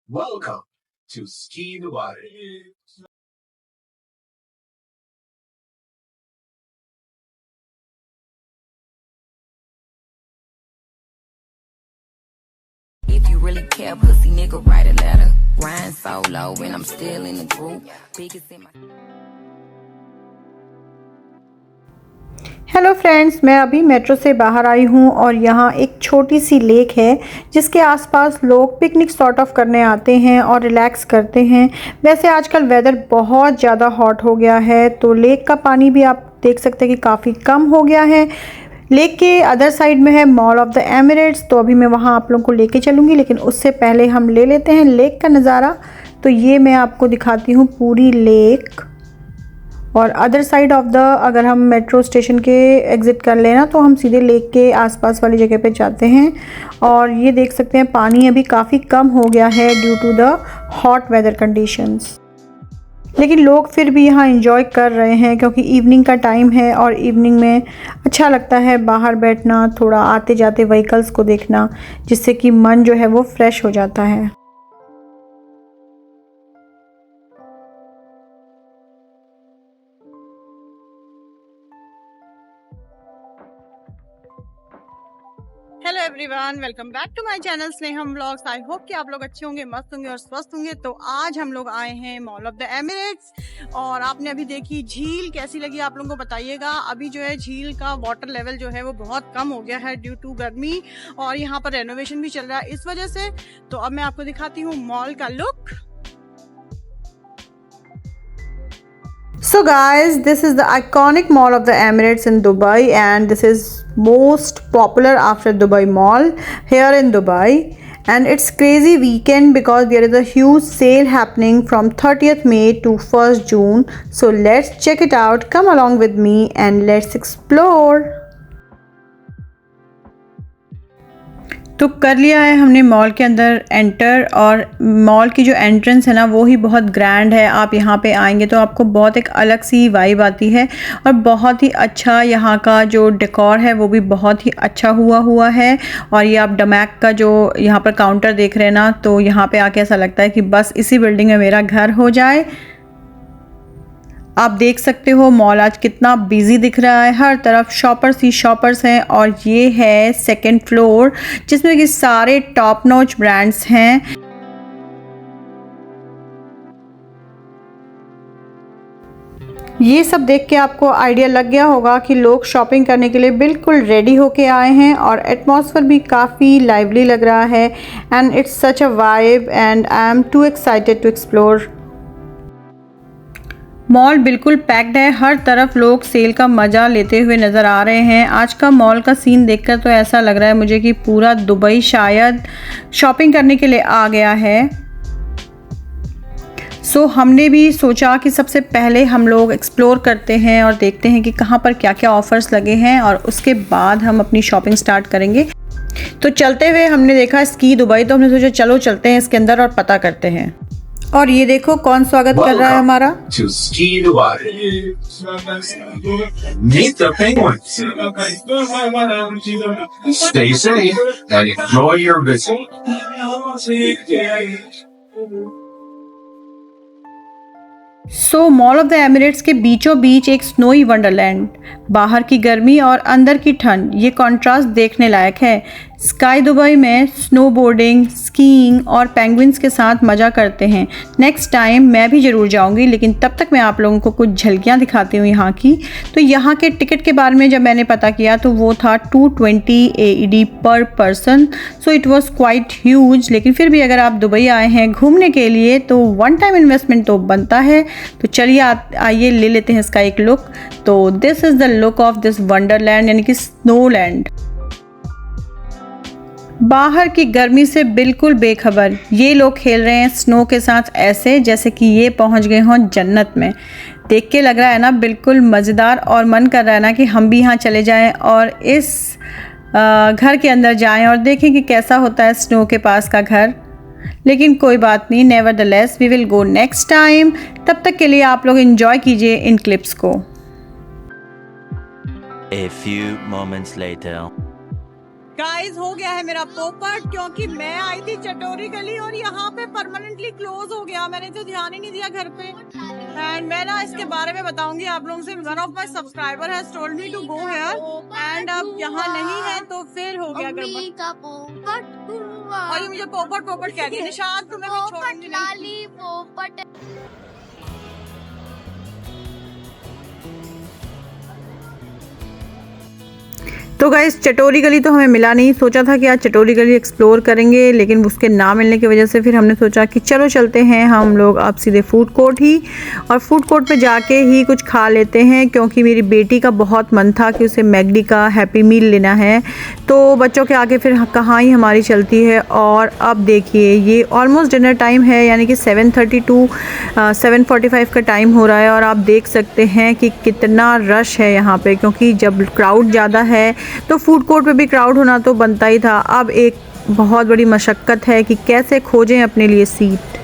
Welcome to Ski Dubai. If you really care, pussy nigga, write a letter. Ryan solo and I'm still in the group. Biggest in my hello friends, मैं अभी metro से बाहर आई हूँ और यहाँ एक छोटी सी लेक है जिसके आसपास लोग पिकनिक सॉर्ट ऑफ करने आते हैं और रिलैक्स करते हैं। वैसे आजकल वेदर बहुत ज़्यादा हॉट हो गया है तो लेक का पानी भी आप देख सकते हैं कि काफ़ी कम हो गया है। लेक के अदर साइड में है मॉल ऑफ द एमिरेट्स, तो अभी मैं वहाँ आप लोगों को लेके चलूँगी, लेकिन उससे पहले हम ले लेते हैं लेक का नज़ारा। तो ये मैं आपको दिखाती हूँ पूरी लेक। और अदर साइड ऑफ द अगर हम मेट्रो स्टेशन के एग्ज़िट कर लेना तो हम सीधे लेक के आसपास वाली जगह पे जाते हैं। और ये देख सकते हैं पानी अभी काफ़ी कम हो गया है due to the hot weather conditions, लेकिन लोग फिर भी यहाँ एंजॉय कर रहे हैं क्योंकि इवनिंग का टाइम है और इवनिंग में अच्छा लगता है बाहर बैठना, थोड़ा आते जाते व्हीकल्स को देखना, जिससे कि मन जो है वो फ्रेश हो जाता है। Hello everyone, welcome back to my channel Sneham vlogs. I hope कि आप लोग अच्छे होंगे, मस्त होंगे और स्वस्थ होंगे। तो आज हम लोग आए हैं मॉल ऑफ द एमिरेट्स और आपने अभी देखी झील, कैसी लगी आप लोगों को बताइएगा। अभी जो है झील का वाटर लेवल जो है वो बहुत कम हो गया है ड्यू टू गर्मी और यहाँ पर रेनोवेशन भी चल रहा है इस वजह से। तो अब मैं आपको दिखाती हूँ मॉल का look. So guys, this is the iconic Mall of the Emirates in Dubai, and this is most popular after Dubai Mall here in Dubai. And it's crazy weekend because there is a huge sale happening from 30th May to 1st June. So let's check it out. Come along with me and let's explore. तो कर लिया है हमने mall के अंदर enter, और mall की जो एंट्रेंस है ना वो ही बहुत ग्रैंड है। आप यहाँ पे आएंगे तो आपको बहुत एक अलग सी वाइब आती है और बहुत ही अच्छा यहाँ का जो डेकोर है वो भी बहुत ही अच्छा हुआ है। और ये आप डमैक का जो यहाँ पर काउंटर देख रहे हैं ना, तो यहाँ पे आके ऐसा लगता है कि बस इसी बिल्डिंग में मेरा घर हो जाए। आप देख सकते हो मॉल आज कितना बिजी दिख रहा है, हर तरफ शॉपर्स ही शॉपर्स हैं। और ये है सेकंड फ्लोर जिसमें कि सारे टॉप नॉच ब्रांड्स हैं। ये सब देख के आपको आइडिया लग गया होगा कि लोग शॉपिंग करने के लिए बिल्कुल रेडी होके आए हैं और एटमॉस्फेयर भी काफ़ी लाइवली लग रहा है। And it's such a vibe and I am too excited to explore. Mall बिल्कुल पैक्ड है, हर तरफ लोग सेल का मज़ा लेते हुए नज़र आ रहे हैं। आज का मॉल का सीन देखकर तो ऐसा लग रहा है मुझे कि पूरा दुबई शायद शॉपिंग करने के लिए आ गया है। सो हमने भी सोचा कि सबसे पहले हम लोग एक्सप्लोर करते हैं और देखते हैं कि कहाँ पर क्या क्या ऑफ़र्स लगे हैं और उसके बाद हम अपनी शॉपिंग स्टार्ट करेंगे। तो चलते हुए हमने देखा स्की दुबई, तो हमने सोचा चलो चलते हैं इसके अंदर और पता करते हैं। और ये देखो कौन स्वागत कर रहा है हमारा। To Ski Dubai. Meet the penguins. Stay safe and enjoy your visit. So mall of the Emirates के बीचों बीच एक स्नोई वंडरलैंड, बाहर की गर्मी और अंदर की ठंड, ये कॉन्ट्रास्ट देखने लायक है। स्काई दुबई में स्नोबोर्डिंग, स्कीइंग और पेंगुइन्स के साथ मज़ा करते हैं। नेक्स्ट टाइम मैं भी ज़रूर जाऊंगी, लेकिन तब तक मैं आप लोगों को कुछ झलकियां दिखाती हूँ यहाँ की। तो यहाँ के टिकट के बारे में जब मैंने पता किया तो वो था 220 AED पर person. So it was quite huge, लेकिन फिर भी अगर आप दुबई आए हैं घूमने के लिए तो वन टाइम इन्वेस्टमेंट तो बनता है। तो चलिए आइए ले लेते हैं इसका एक लुक। तो this is the look of this Wonderland, यानी कि स्नोलैंड। बाहर की गर्मी से बिल्कुल बेखबर ये लोग खेल रहे हैं स्नो के साथ, ऐसे जैसे कि ये पहुंच गए हों जन्नत में। देख के लग रहा है ना बिल्कुल मज़ेदार, और मन कर रहा है ना कि हम भी यहाँ चले जाएं और इस घर के अंदर जाएं और देखें कि कैसा होता है स्नो के पास का घर। लेकिन कोई बात नहीं, nevertheless we will go next time. तब तक के लिए आप लोग एंजॉय कीजिए इन क्लिप्स को। A few moments later. Guys हो गया है मेरा पोपट, क्योंकि मैं आई थी चटोरी गली और यहाँ पे परमानेंटली क्लोज हो गया। मैंने तो ध्यान ही नहीं दिया घर पे। एंड मैं ना इसके बारे में बताऊंगी आप लोगों से। One of my subscriber has told me to go here and अब यहाँ नहीं है तो फिर हो गया गड़बड़। और ये मुझे पोपट पोपट कह रही है। निशांत तुम्हें भी छोड़ूंगी नहीं। पोपट तो गाइस चटोरी गली तो हमें मिला नहीं। सोचा था कि आज चटोरी गली एक्सप्लोर करेंगे, लेकिन उसके ना मिलने की वजह से फिर हमने सोचा कि चलो चलते हैं हम लोग अब सीधे फूड कोर्ट ही, और फूड कोर्ट पे जाके ही कुछ खा लेते हैं, क्योंकि मेरी बेटी का बहुत मन था कि उसे मैगडी का हैप्पी मील लेना है। तो बच्चों के आगे फिर कहाँ ही हमारी चलती है। और अब देखिए ये ऑलमोस्ट डिनर टाइम है, यानी कि 7:30 to 7:45 का टाइम हो रहा है। और आप देख सकते हैं कि कितना रश है यहाँ पे, क्योंकि जब क्राउड ज़्यादा है तो फूड कोर्ट पे भी क्राउड होना तो बनता ही था। अब एक बहुत बड़ी मशक्क़त है कि कैसे खोजें अपने लिए सीट।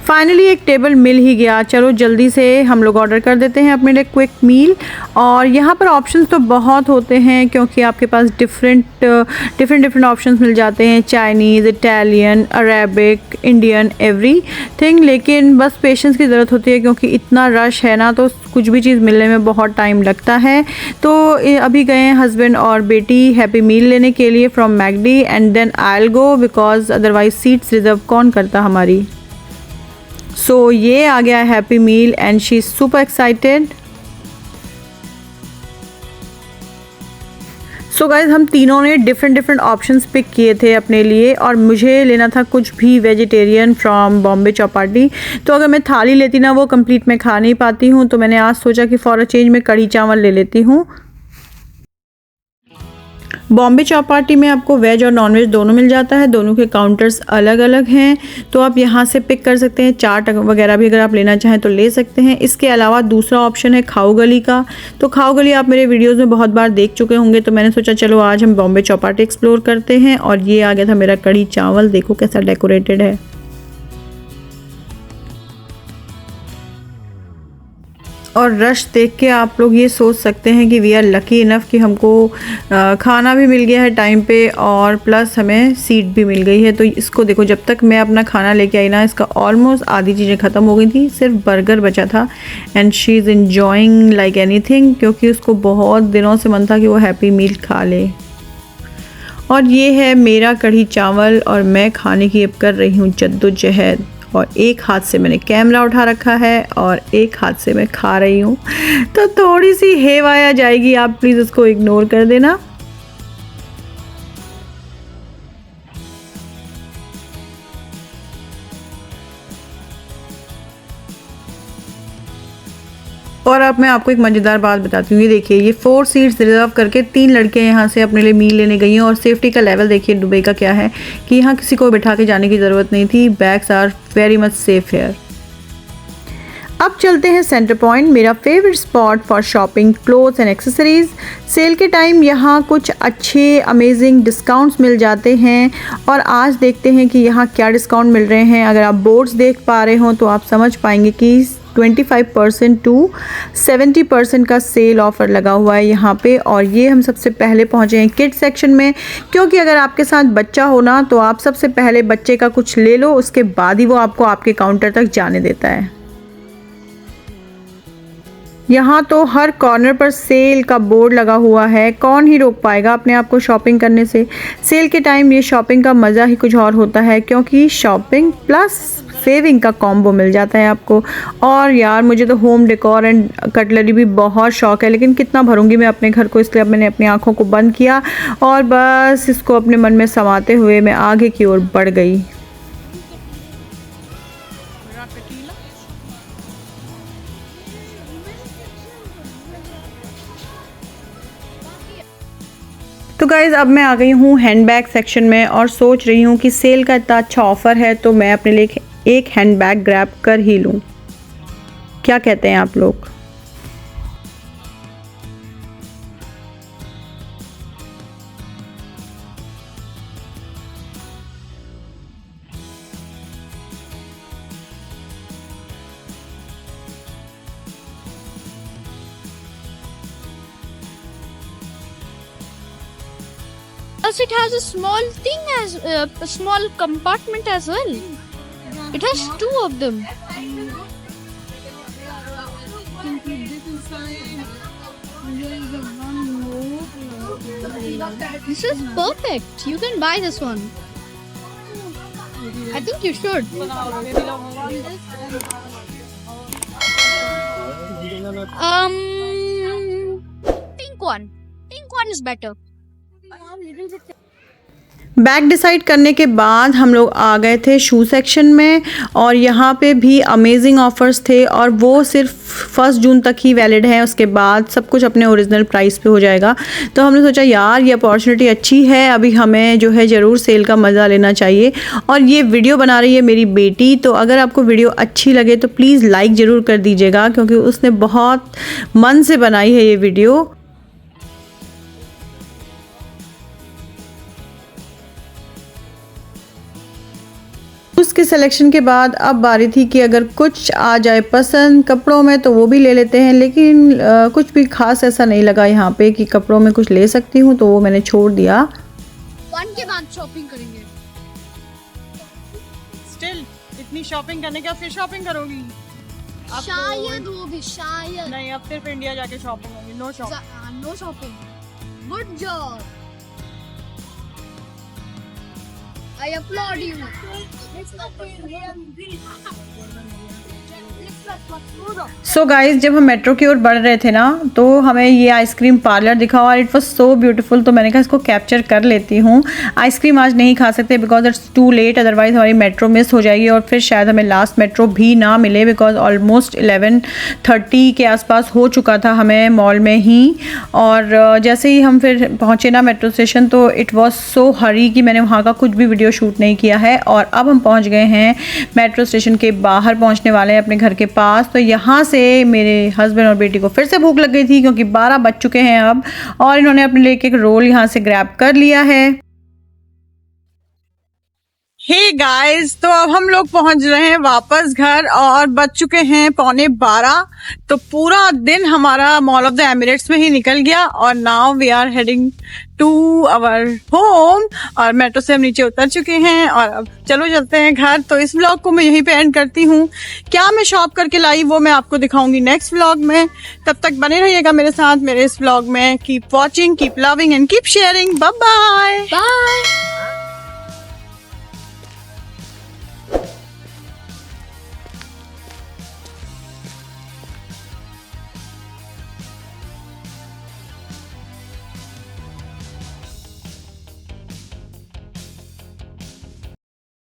फाइनली एक टेबल मिल ही गया। चलो जल्दी से हम लोग ऑर्डर कर देते हैं अपने लिए क्विक मील। और यहाँ पर ऑप्शंस तो बहुत होते हैं, क्योंकि आपके पास डिफरेंट ऑप्शंस मिल जाते हैं, Chinese, Italian, Arabic, Indian, everything. लेकिन बस पेशेंस की ज़रूरत होती है, क्योंकि इतना रश है ना, तो कुछ भी चीज़ मिलने में बहुत टाइम लगता है। तो अभी गए हैं हस्बैंड और बेटी हैप्पी मील लेने के लिए from McD, and then I will go, because otherwise seats reserve कौन करता हमारी। सो ये आ गया happy meal and she is super excited. So guys हम तीनों ने डिफरेंट ऑप्शंस पिक किए थे अपने लिए, और मुझे लेना था कुछ भी वेजिटेरियन फ्रॉम बॉम्बे चौपाटी। तो अगर मैं थाली लेती ना, वो कंप्लीट मैं खा नहीं पाती हूँ, तो मैंने आज सोचा कि फॉर अ चेंज मैं कढ़ी चावल ले लेती हूँ। बॉम्बे चौपाटी में आपको वेज और नॉन वेज दोनों मिल जाता है। दोनों के काउंटर्स अलग अलग हैं, तो आप यहाँ से पिक कर सकते हैं। चाट वगैरह भी अगर आप लेना चाहें तो ले सकते हैं। इसके अलावा दूसरा ऑप्शन है खाऊ गली का। तो खाऊ गली आप मेरे वीडियोस में बहुत बार देख चुके होंगे, तो मैंने सोचा चलो आज हम बॉम्बे चौपाटी एक्सप्लोर करते हैं। और ये आ गया था मेरा कढ़ी चावल, देखो कैसा डेकोरेटेड है। और रश देख के आप लोग ये सोच सकते हैं कि वी आर लकी इनफ कि हमको खाना भी मिल गया है टाइम पे, और प्लस हमें सीट भी मिल गई है। तो इसको देखो, जब तक मैं अपना खाना लेके आई ना, इसका ऑलमोस्ट आधी चीज़ें ख़त्म हो गई थी, सिर्फ बर्गर बचा था। And she is enjoying like anything, क्योंकि उसको बहुत दिनों से मन था कि वो हैप्पी मील खा ले। और ये है मेरा कढ़ी चावल, और मैं खाने की अब कर रही हूँ जद्दोजहद। और एक हाथ से मैंने कैमरा उठा रखा है और एक हाथ से मैं खा रही हूँ, तो थोड़ी सी हेवाया जाएगी, आप प्लीज़ उसको इग्नोर कर देना। और अब मैं आपको एक मज़ेदार बात बताती हूँ। ये देखिए, ये 4 सीट्स रिजर्व करके 3 लड़कियाँ यहाँ से अपने लिए मील लेने गई हैं। और सेफ्टी का लेवल देखिए दुबई का क्या है, कि यहाँ किसी को बिठा के जाने की ज़रूरत नहीं थी। Bags are very much safe here. अब चलते हैं सेंटर पॉइंट, मेरा favourite spot for shopping clothes and accessories. Sale के टाइम यहाँ कुछ अच्छे अमेजिंग डिस्काउंट्स मिल जाते हैं, और आज देखते हैं कि यहाँ क्या डिस्काउंट मिल रहे हैं। अगर आप बोर्ड्स देख पा रहे हो तो आप समझ पाएंगे कि 25% to 70% का सेल ऑफ़र लगा हुआ है यहाँ पे। और ये हम सबसे पहले पहुँचे हैं किड्स सेक्शन में, क्योंकि अगर आपके साथ बच्चा हो ना, तो आप सबसे पहले बच्चे का कुछ ले लो, उसके बाद ही वो आपको आपके काउंटर तक जाने देता है। यहाँ तो हर कॉर्नर पर सेल का बोर्ड लगा हुआ है, कौन ही रोक पाएगा अपने आप को शॉपिंग करने से। सेल के टाइम ये शॉपिंग का मज़ा ही कुछ और होता है, क्योंकि शॉपिंग प्लस सेविंग का कॉम्बो मिल जाता है आपको। और यार मुझे तो होम डेकोर एंड कटलरी भी बहुत शौक है, लेकिन कितना भरूंगी मैं अपने घर को, इसलिए अब मैंने अपनी आँखों को बंद किया और बस इसको अपने मन में समाते हुए मैं आगे की ओर बढ़ गई। तो गाइज़ अब मैं आ गई हूँ हैंडबैग सेक्शन में, और सोच रही हूँ कि सेल का इतना अच्छा ऑफ़र है तो मैं अपने लिए एक हैंडबैग ग्रैब कर ही लूँ। क्या कहते हैं आप लोग? Plus, it has a small thing as a small compartment as well. It has 2 of them. This is perfect. You can buy this one. I think you should. Pink one. Pink one is better. Bag decide करने के बाद हम लोग आ गए थे शू section में और यहाँ पे भी अमेजिंग ऑफर्स थे और वो सिर्फ 1 जून तक ही वैलिड है। उसके बाद सब कुछ अपने ओरिजिनल प्राइस पे हो जाएगा। तो हमने सोचा यार ये अपॉर्चुनिटी अच्छी है, अभी हमें जो है ज़रूर सेल का मज़ा लेना चाहिए। और ये वीडियो बना रही है मेरी बेटी, तो अगर आपको वीडियो अच्छी लगे तो प्लीज़ लाइक ज़रूर कर दीजिएगा क्योंकि उसने बहुत मन से बनाई है ये वीडियो। उसके सिलेक्शन के बाद अब बारी थी कि अगर कुछ आ जाए पसंद कपड़ों में तो वो भी ले लेते हैं, लेकिन कुछ भी खास ऐसा नहीं लगा यहाँ पे कि कपड़ों में कुछ ले सकती हूँ, तो वो मैंने छोड़ दिया। 1 के बाद शॉपिंग करेंगे। स्टिल इतनी शॉपिंग करने के बाद फिर शॉपिंग करोगी? अब शायद होगी, शायद। नहीं, अब सिर्फ इंडिया जाके शॉपिंग होगी। No shopping. No shopping. Good job. I applaud you. So guys जब हम मेट्रो की ओर बढ़ रहे थे ना तो हमें ये आइसक्रीम पार्लर दिखा और इट वॉज सो ब्यूटीफुल, तो मैंने कहा इसको कैप्चर कर लेती हूँ। आइसक्रीम आज नहीं खा सकते because it's too late, otherwise हमारी मेट्रो मिस हो जाएगी और फिर शायद हमें लास्ट मेट्रो भी ना मिले बिकॉज ऑलमोस्ट 11:30 के आसपास हो चुका था हमें मॉल में ही। और जैसे ही हम फिर पहुँचे ना मेट्रो स्टेशन तो इट वॉज सो हरी कि मैंने वहाँ का कुछ भी वीडियो शूट नहीं किया है। और अब हम पहुँच गए हैं मेट्रो स्टेशन के बाहर, पहुँचने वाले हैं अपने घर के पास। तो यहाँ से मेरे हस्बैंड और बेटी को फिर से भूख लग गई थी क्योंकि 12 बज चुके हैं अब, और इन्होंने अपने लिए एक रोल यहाँ से ग्रैब कर लिया है। हे गाइस, तो अब हम लोग पहुंच रहे हैं वापस घर और बज चुके हैं 11:15। तो पूरा दिन हमारा मॉल ऑफ द एमिरेट्स में ही निकल गया और now we are heading to our home. और मेट्रो से हम नीचे उतर चुके हैं और अब चलो चलते हैं घर। तो इस व्लॉग को मैं यहीं पे एंड करती हूँ। क्या मैं शॉप करके लाई वो मैं आपको दिखाऊंगी नेक्स्ट व्लॉग में। तब तक बने रहिएगा मेरे साथ मेरे इस व्लॉग में। Keep watching, keep loving and keep sharing. Bye bye. Bye.